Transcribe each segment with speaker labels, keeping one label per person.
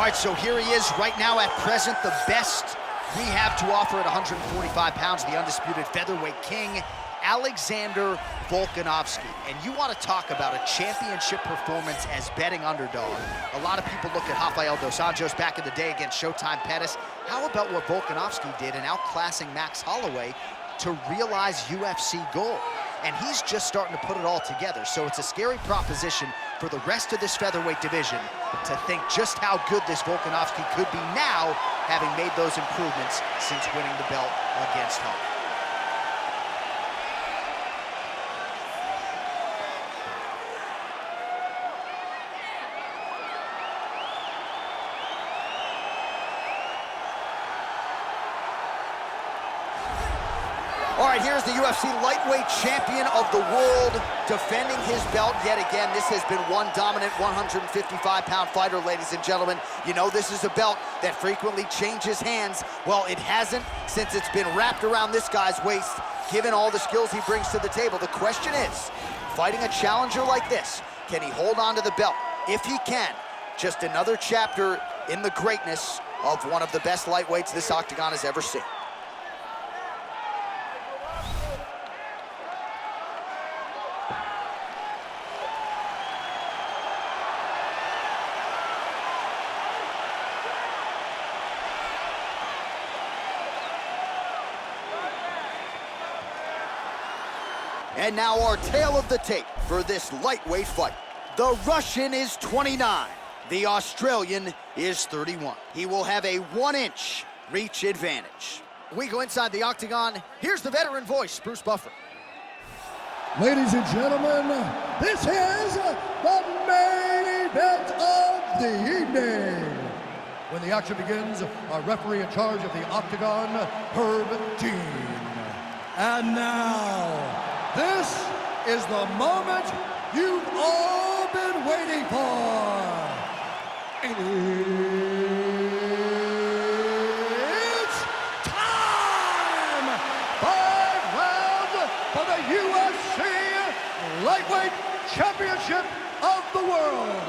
Speaker 1: right, so here he is right now at present, the best we have to offer at 145 pounds, the undisputed featherweight king, Alexander Volkanovski. And you want to talk about a championship performance as betting underdog. A lot of people look at Rafael dos Anjos back in the day against Showtime Pettis. How about what Volkanovski did in outclassing Max Holloway to realize UFC gold? And he's just starting to put it all together. So it's a scary proposition for the rest of this featherweight division to think just how good this Volkanovski could be now, having made those improvements since winning the belt against Holloway. All right, here's the UFC lightweight champion of the world defending his belt yet again. This has been one dominant 155-pound fighter, ladies and gentlemen. You know, this is a belt that frequently changes hands. Well, it hasn't since it's been wrapped around this guy's waist, given all the skills he brings to the table. The question is, fighting a challenger like this, can he hold on to the belt? If he can, just another chapter in the greatness of one of the best lightweights this octagon has ever seen. And now our tale of the tape for this lightweight fight. The Russian is 29. The Australian is 31. He will have a 1-inch reach advantage. We go inside the octagon. Here's the veteran voice, Bruce Buffer.
Speaker 2: Ladies and gentlemen, this is the main event of the evening. When the action begins, our referee in charge of the octagon, Herb Dean. And now, this is the moment you've all been waiting for. It's time! 5 rounds for the UFC Lightweight Championship of the World.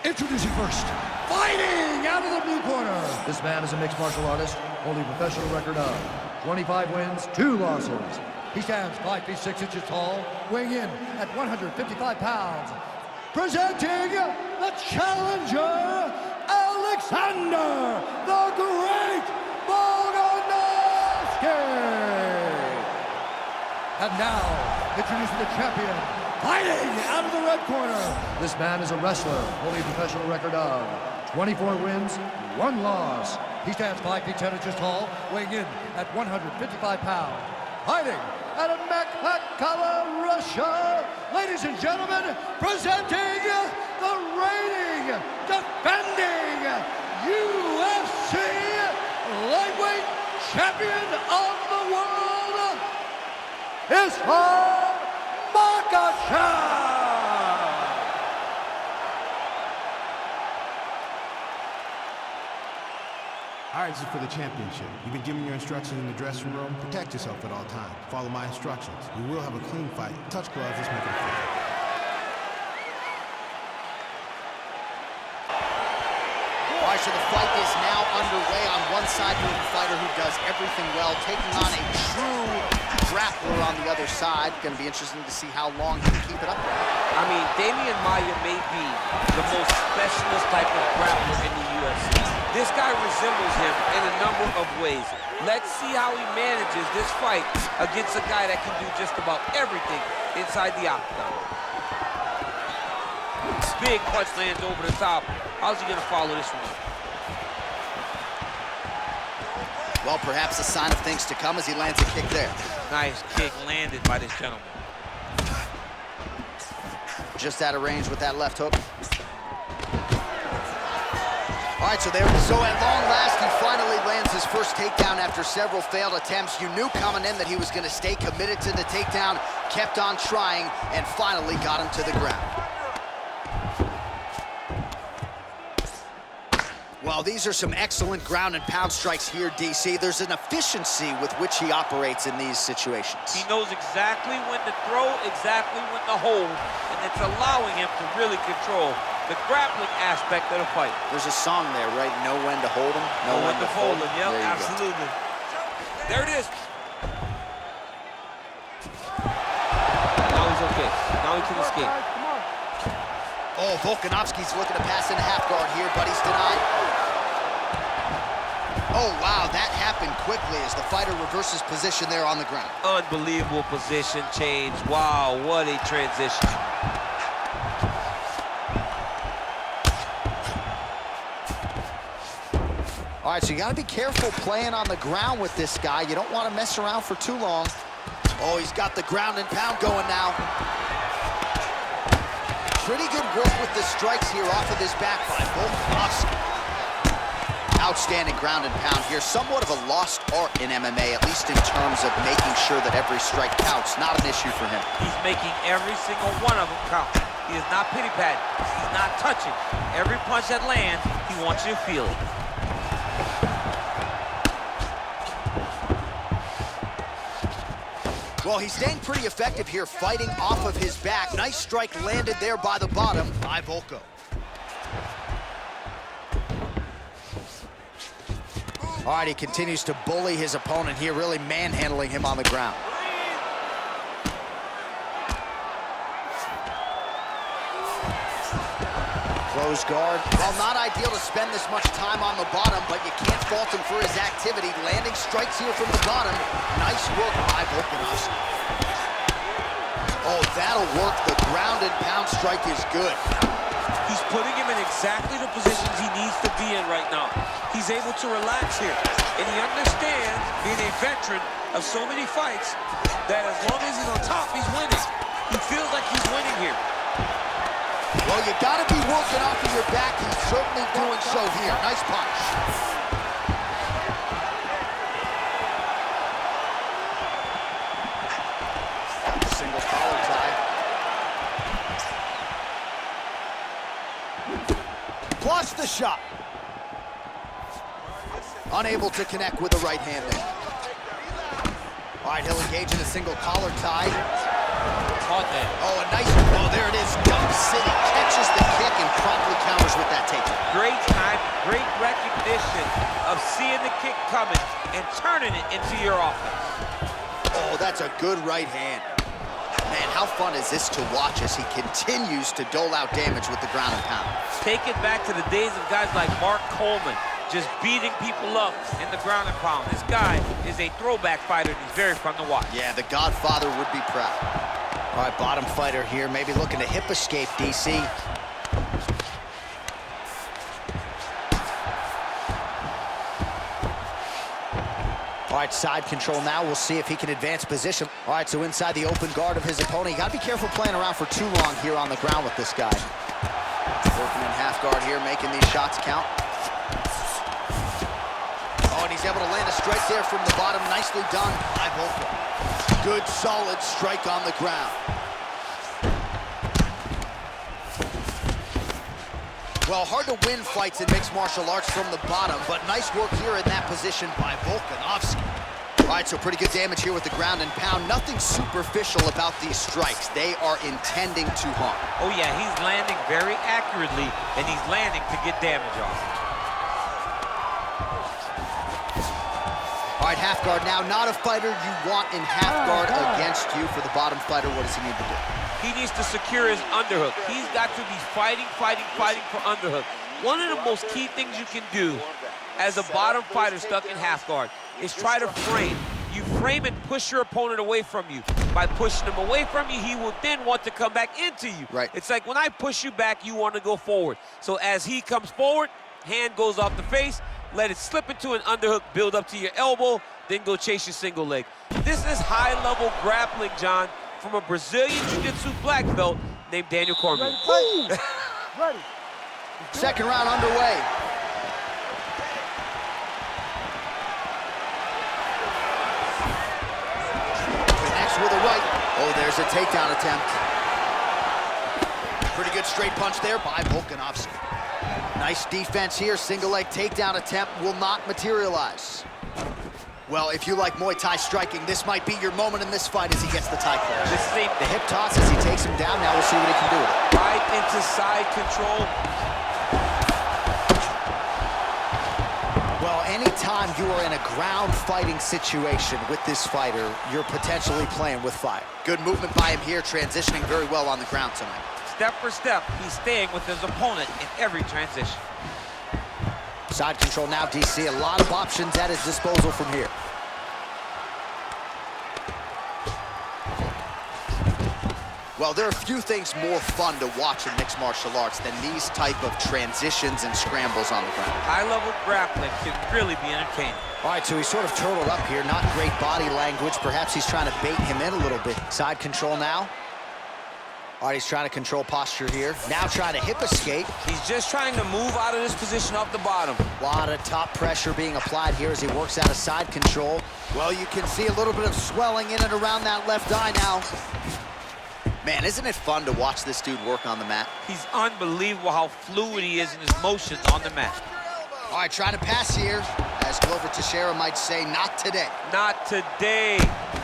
Speaker 2: Introducing first, fighting out of the blue corner. This man is a mixed martial artist, holding a professional record of 25 wins, 2 losses. He stands 5 feet 6 inches tall, weighing in at 155 pounds. Presenting the challenger, Alexander the Great Volkanovski. And now, introducing the champion, fighting out of the red corner. This man is a wrestler, holding a professional record of 24 wins, 1 loss. He stands 5 feet 10 inches tall, weighing in at 155 pounds. Fighting out of Makhachev, Russia, ladies and gentlemen, presenting the reigning, defending UFC lightweight champion of the world, is Makhachev.
Speaker 3: All right, this is for the championship. You've been given your instructions in the dressing room. Protect yourself at all times. Follow my instructions. We will have a clean fight. Touch gloves, let's make it a fight.
Speaker 1: All right, so the fight is now underway. On one side, we have a fighter who does everything well, taking on a true grappler on the other side. Going to be interesting to see how long he can keep it up there.
Speaker 4: I mean, Damian Maia may be the most specialist type of grappler in the UFC. This guy resembles him in a number of ways. Let's see how he manages this fight against a guy that can do just about everything inside the octagon. Big punch lands over the top. How's he gonna follow this one?
Speaker 1: Well, perhaps a sign of things to come as he lands a kick there.
Speaker 4: Nice kick landed by this gentleman.
Speaker 1: Just out of range with that left hook. All right, so at long last, he finally lands his first takedown after several failed attempts. You knew coming in that he was going to stay committed to the takedown, kept on trying, and finally got him to the ground. Well, these are some excellent ground and pound strikes here, DC. There's an efficiency with which he operates in these situations.
Speaker 4: He knows exactly when to throw, exactly when to hold, and it's allowing him to really control the grappling aspect of the fight.
Speaker 1: There's a song there, right? Know when to hold him, know when to fold him.
Speaker 4: Yep, absolutely. There it is. Now he's okay. Now he can escape.
Speaker 1: Oh, Volkanovski's looking to pass in half guard here, but he's denied. Oh, wow, that happened quickly as the fighter reverses position there on the ground.
Speaker 4: Unbelievable position change. Wow, what a transition.
Speaker 1: All right, so you got to be careful playing on the ground with this guy. You don't want to mess around for too long. Oh, he's got the ground and pound going now. Pretty good work with the strikes here off of his back by Volkanovski. Outstanding ground and pound here. Somewhat of a lost art in MMA, at least in terms of making sure that every strike counts. Not an issue for him.
Speaker 4: He's making every single one of them count. He is not pity-patting. He's not touching. Every punch that lands, he wants you to feel it.
Speaker 1: Well, he's staying pretty effective here, fighting off of his back. Nice strike landed there by the bottom by Volko. All right, he continues to bully his opponent here, really manhandling him on the ground. Close guard. Well, not ideal to spend this much time on the bottom, but you can't fault him for his activity. Landing strikes here from the bottom. Nice work by Volkanovski. Oh, that'll work. The ground and pound strike is good.
Speaker 4: He's putting him in exactly the positions he needs to be in right now. He's able to relax here, and he understands, being a veteran of so many fights, that as long as he's on top, he's winning. He feels like he's winning here.
Speaker 1: Well, you gotta be working off of your back. He's certainly doing so here. Nice punch. Single collar tie. Plus the shot. Unable to connect with the right hand there. All right, he'll engage in a single collar tie.
Speaker 4: Caught that.
Speaker 1: Oh, a nice, oh, there it is. Dump City catches the kick and promptly counters with that takedown.
Speaker 4: Great time, great recognition of seeing the kick coming and turning it into your offense.
Speaker 1: Oh, that's a good right hand. Man, how fun is this to watch as he continues to dole out damage with the ground and pound.
Speaker 4: Take it back to the days of guys like Mark Coleman, just beating people up in the ground and pound. This guy is a throwback fighter, and he's very fun to watch.
Speaker 1: Yeah, the Godfather would be proud. All right, bottom fighter here, maybe looking to hip escape, DC. All right, side control now. We'll see if he can advance position. All right, so inside the open guard of his opponent. You got to be careful playing around for too long here on the ground with this guy. Working in half guard here, making these shots count. Oh, and he's able to land a strike there from the bottom. Nicely done by Volko. Good, solid strike on the ground. Well, hard to win fights in mixed martial arts from the bottom, but nice work here in that position by Volkanovski. All right, so pretty good damage here with the ground and pound. Nothing superficial about these strikes. They are intending to harm.
Speaker 4: Oh, yeah, he's landing very accurately, and he's landing to get damage off.
Speaker 1: All right, half guard now. Not a fighter you want in half guard against you. For the bottom fighter, what does he need to do?
Speaker 4: He needs to secure his underhook. He's got to be fighting for underhook. One of the most key things you can do as a bottom fighter stuck in half guard is try to frame. You frame and push your opponent away from you. By pushing him away from you, he will then want to come back into you.
Speaker 1: Right.
Speaker 4: It's like when I push you back, you want to go forward. So as he comes forward, hand goes off the face, let it slip into an underhook, build up to your elbow, then go chase your single leg. This is high-level grappling, John, from a Brazilian Jiu-Jitsu black belt named Daniel Cormier.
Speaker 1: Ready. Second round underway. Connects with a right. Oh, there's a takedown attempt. Pretty good straight punch there by Volkanovski. Nice defense here. Single leg takedown attempt will not materialize. Well, if you like Muay Thai striking, this might be your moment in this fight as he gets the Thai clinch.
Speaker 4: This is
Speaker 1: The hip toss as he takes him down. Now we'll see what he can do with it.
Speaker 4: right into side control.
Speaker 1: Well, anytime you are in a ground fighting situation with this fighter, you're potentially playing with fire. Good movement by him here, transitioning very well on the ground tonight.
Speaker 4: Step for step, he's staying with his opponent in every transition.
Speaker 1: Side control now, DC. A lot of options at his disposal from here. Well, there are few things more fun to watch in mixed martial arts than these type of transitions and scrambles on the ground.
Speaker 4: High-level grappling can really be entertaining.
Speaker 1: All right, so he's sort of turtled up here. Not great body language. Perhaps he's trying to bait him in a little bit. Side control now. All right, he's trying to control posture here. Now trying to hip escape.
Speaker 4: He's just trying to move out of this position off the bottom.
Speaker 1: A lot of top pressure being applied here as he works out of side control. Well, you can see a little bit of swelling in and around that left eye now. Man, isn't it fun to watch this dude work on the mat?
Speaker 4: He's unbelievable how fluid he is in his motions on the mat.
Speaker 1: All right, trying to pass here. As Glover Teixeira might say, not today.
Speaker 4: Not today.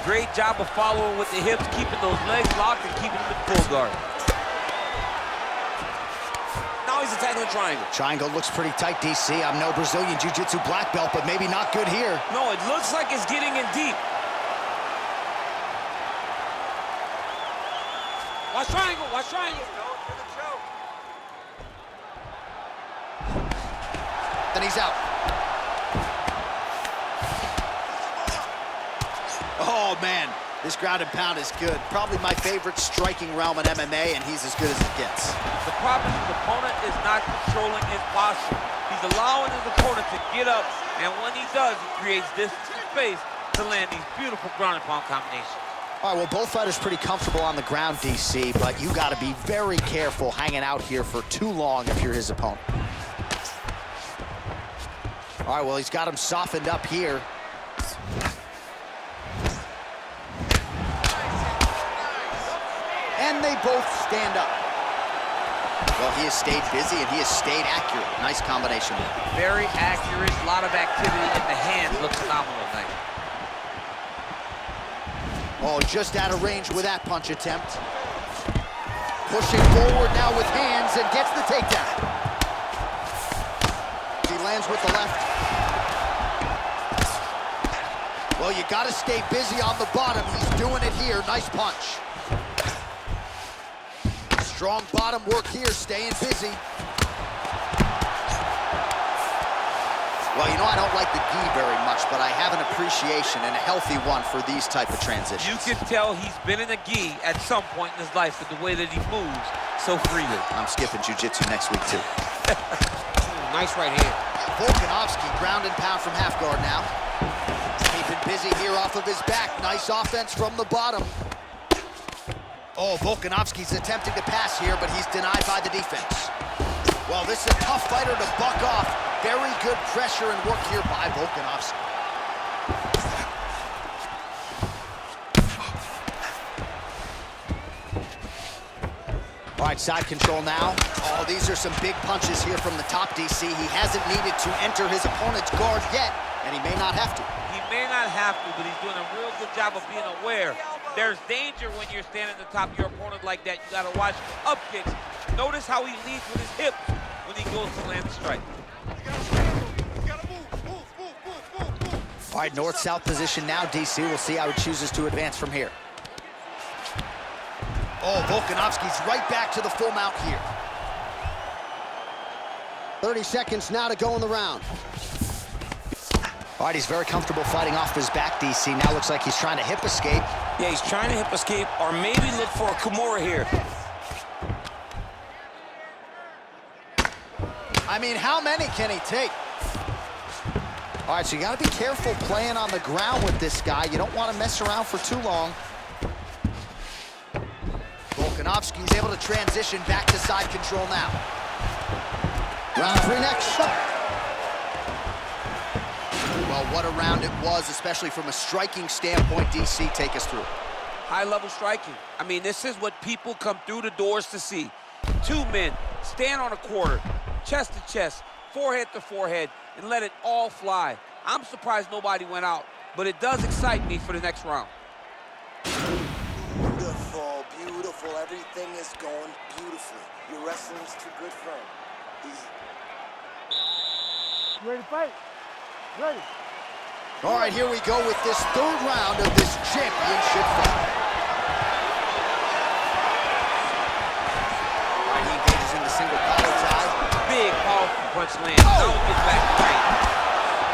Speaker 4: Great job of following with the hips, keeping those legs locked and keeping them in full guard. Now he's attacking the triangle.
Speaker 1: Triangle looks pretty tight, DC. I'm no Brazilian Jiu-Jitsu black belt, but maybe not good here.
Speaker 4: No, it looks like it's getting in deep. Watch triangle, watch triangle.
Speaker 1: Then he's out. Oh, man, this ground and pound is good. Probably my favorite striking realm in MMA, and he's as good as it gets.
Speaker 4: The problem is his opponent is not controlling his posture. He's allowing his opponent to get up, and when he does, he creates distance and space to land these beautiful ground and pound combinations.
Speaker 1: All right, well, both fighters pretty comfortable on the ground, DC, but you got to be very careful hanging out here for too long if you're his opponent. All right, well, he's got him softened up here. And they both stand up. Well, he has stayed busy and he has stayed accurate. Nice combination.
Speaker 4: Very accurate, a lot of activity in the hands. Looks phenomenal tonight.
Speaker 1: Oh, just out of range with that punch attempt. Pushing forward now with hands and gets the takedown. He lands with the left. Well, you got to stay busy on the bottom. He's doing it here. Nice punch. Strong bottom work here, staying busy. Well, you know, I don't like the gi very much, but I have an appreciation and a healthy one for these type of transitions.
Speaker 4: You can tell he's been in a gi at some point in his life with the way that he moves so freely.
Speaker 1: I'm skipping jiu-jitsu next week, too.
Speaker 4: Nice right hand.
Speaker 1: Volkanovski ground and pound from half guard now. Keeping busy here off of his back. Nice offense from the bottom. Oh, Volkanovski's attempting to pass here, but he's denied by the defense. Well, this is a tough fighter to buck off. Very good pressure and work here by Volkanovski. All right, side control now. Oh, these are some big punches here from the top, DC. He hasn't needed to enter his opponent's guard yet, and he may not have to.
Speaker 4: He may not have to, but he's doing a real good job of being aware. There's danger when you're standing at the top of your opponent like that. You gotta watch up kicks. Notice how he leads with his hips when he goes to land the strike.
Speaker 1: All right, north-south position now, DC. We'll see how he chooses to advance from here. Oh, Volkanovski's right back to the full mount here. 30 seconds now to go in the round. All right, he's very comfortable fighting off his back, DC. Now looks like he's trying to hip escape.
Speaker 5: Yeah, he's trying to hip escape or maybe look for a Kimura here.
Speaker 1: I mean, how many can he take? All right, so you got to be careful playing on the ground with this guy. You don't want to mess around for too long. Volkanovski's able to transition back to side control now. Round 3 next. Well, what a round it was, especially from a striking standpoint. DC, take us through.
Speaker 4: High-level striking. I mean, this is what people come through the doors to see. Two men stand on a quarter, chest to chest, forehead to forehead, and let it all fly. I'm surprised nobody went out. but it does excite me for the next round.
Speaker 6: Beautiful, beautiful. Everything is going beautifully. Your wrestling's too good for him.
Speaker 7: You ready to fight? Ready.
Speaker 1: All right, here we go with this third round of this championship fight. All right, he engages in the single collar tie.
Speaker 4: Big, powerful punch lands. Now he gets back to range.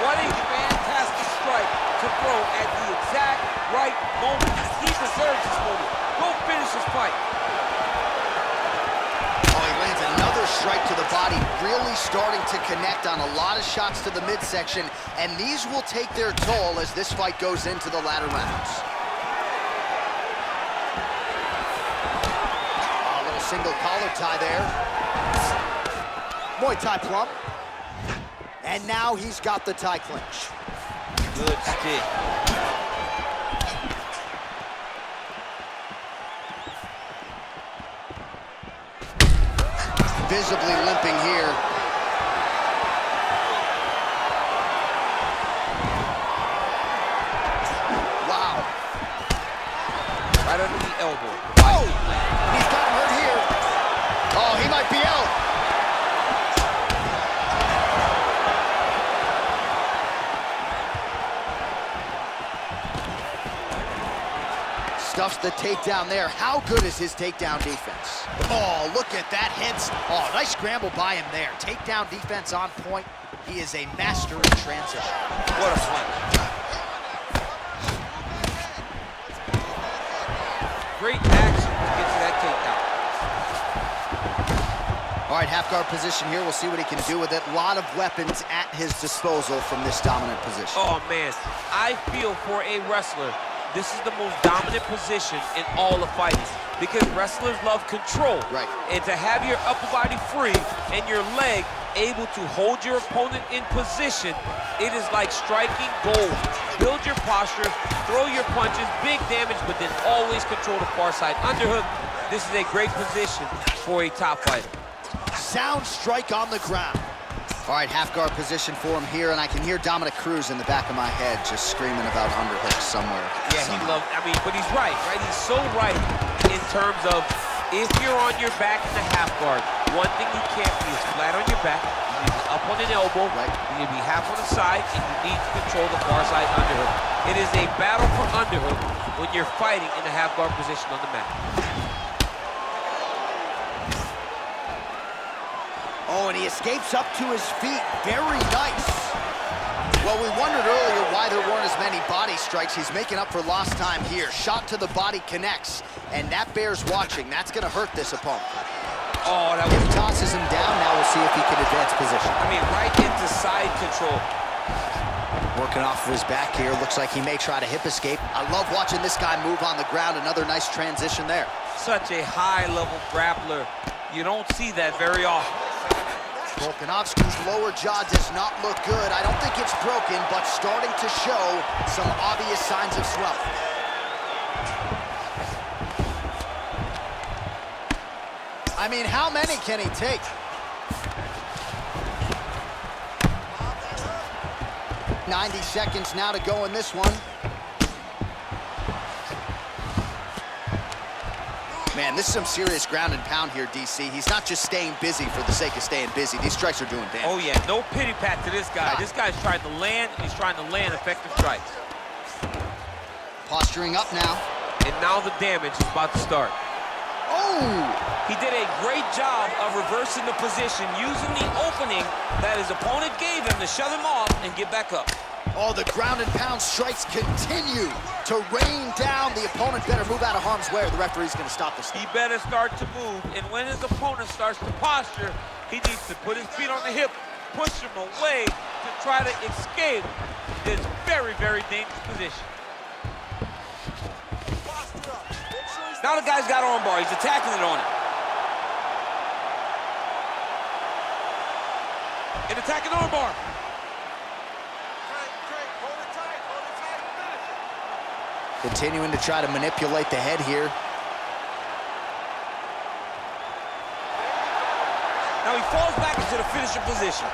Speaker 4: What a fantastic strike to throw at the exact right moment. He deserves this moment. Go finish his fight.
Speaker 1: Oh, he lands another strike to the body, really starting to connect on a lot of shots to the midsection, and these will take their toll as this fight goes into the latter rounds. A little single collar tie there. Muay Thai plump. And now he's got the tie clinch.
Speaker 4: Good stick.
Speaker 1: Visibly limping here. Wow.
Speaker 4: Right under the elbow.
Speaker 1: Oh! He's got hurt here. Oh, he might be out. Stuffs the takedown there. How good is his takedown defense? Oh, look at that hits. Oh, nice scramble by him there. Takedown defense on point. He is a master in transition.
Speaker 4: What a punch. Great action to get to that takedown.
Speaker 1: All right, half guard position here. We'll see what he can do with it. A lot of weapons at his disposal from this dominant position.
Speaker 4: Oh, man. I feel for a wrestler, this is the most dominant position in all of fighting because wrestlers love control.
Speaker 1: Right.
Speaker 4: And to have your upper body free and your leg able to hold your opponent in position, it is like striking gold. Build your posture, throw your punches, big damage, but then always control the far side underhook. This is a great position for a top fighter.
Speaker 1: Sound strike on the ground. All right, half guard position for him here, and I can hear Dominic Cruz in the back of my head just screaming about underhooks somewhere.
Speaker 4: Yeah, he loves, but he's right? He's so right in terms of if you're on your back in the half guard, one thing you can't be is flat on your back. You need to be up on an elbow,
Speaker 1: right.
Speaker 4: You need to be half on the side, and you need to control the far side underhook. It is a battle for underhook when you're fighting in the half guard position on the mat.
Speaker 1: Oh, and he escapes up to his feet. Very nice. Well, we wondered earlier why there weren't as many body strikes. He's making up for lost time here. Shot to the body connects, and that bears watching. That's going to hurt this opponent.
Speaker 4: Oh, that
Speaker 1: He tosses him down. Now we'll see if he can advance position.
Speaker 4: Right into side control.
Speaker 1: Working off of his back here. Looks like he may try to hip escape. I love watching this guy move on the ground. Another nice transition there.
Speaker 4: Such a high-level grappler. You don't see that very often.
Speaker 1: Volkanovski's lower jaw does not look good. I don't think it's broken, but starting to show some obvious signs of swelling. I mean, how many can he take? "90 seconds now to go in this one. Man, this is some serious ground and pound here, DC. He's not just staying busy for the sake of staying busy. These strikes are doing damage.
Speaker 4: Oh, yeah, no pity pat to this guy. This guy's trying to land, and he's trying to land effective strikes.
Speaker 1: Posturing up now.
Speaker 4: And now the damage is about to start.
Speaker 1: Oh!
Speaker 4: He did a great job of reversing the position, using the opening that his opponent gave him to shut him off and get back up.
Speaker 1: Oh, the ground and pound strikes continue to rain down. The opponent better move out of harm's way or the referee's going to stop this thing.
Speaker 4: He better start to move, and when his opponent starts to posture, he needs to put his feet on the hip, push him away to try to escape this very, very dangerous position. Now the guy's got armbar. He's attacking it on him. And attacking armbar.
Speaker 1: Continuing to try to manipulate the head here.
Speaker 4: Now he falls back into the finishing position.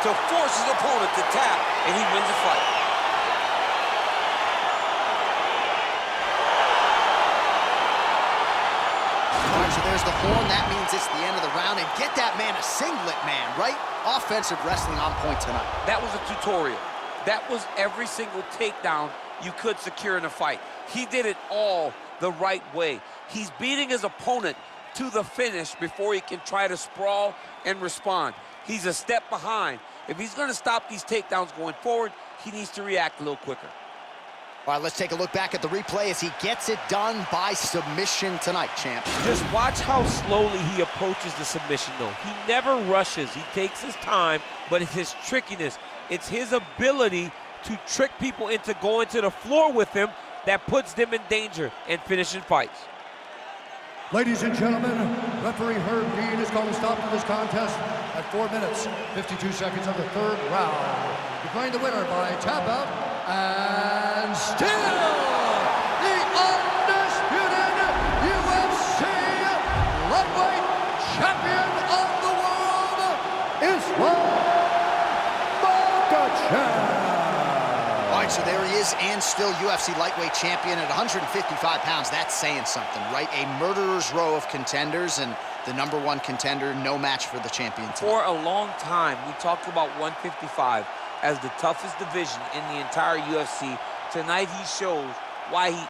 Speaker 5: to force his opponent to tap, and he wins the fight.
Speaker 1: All right, so there's the horn. That means it's the end of the round. And get that man a singlet, man, right? Offensive wrestling on point tonight.
Speaker 4: That was a tutorial. That was every single takedown you could secure in a fight. He did it all the right way. He's beating his opponent to the finish before he can try to sprawl and respond. He's a step behind. If he's going to stop these takedowns going forward, he needs to react a little quicker.
Speaker 1: All right, let's take a look back at the replay as he gets it done by submission tonight, champ.
Speaker 8: Just watch how slowly he approaches the submission, though. He never rushes. He takes his time, but it's his trickiness. It's his ability to trick people into going to the floor with him that puts them in danger and finishing fights.
Speaker 2: Ladies and gentlemen, referee Herb Dean has called a stop to this contest at 4 minutes, 52 seconds of the third round. Declaring the winner by tap out, and still the undisputed UFC lightweight champion of the world is Makhachev.
Speaker 1: All right, so there he is, and still UFC lightweight champion at 155 pounds. That's saying something, right? A murderer's row of contenders, and the #1 contender, no match for the champion tonight.
Speaker 4: For a long time, we talked about 155 as the toughest division in the entire UFC. Tonight, he shows why he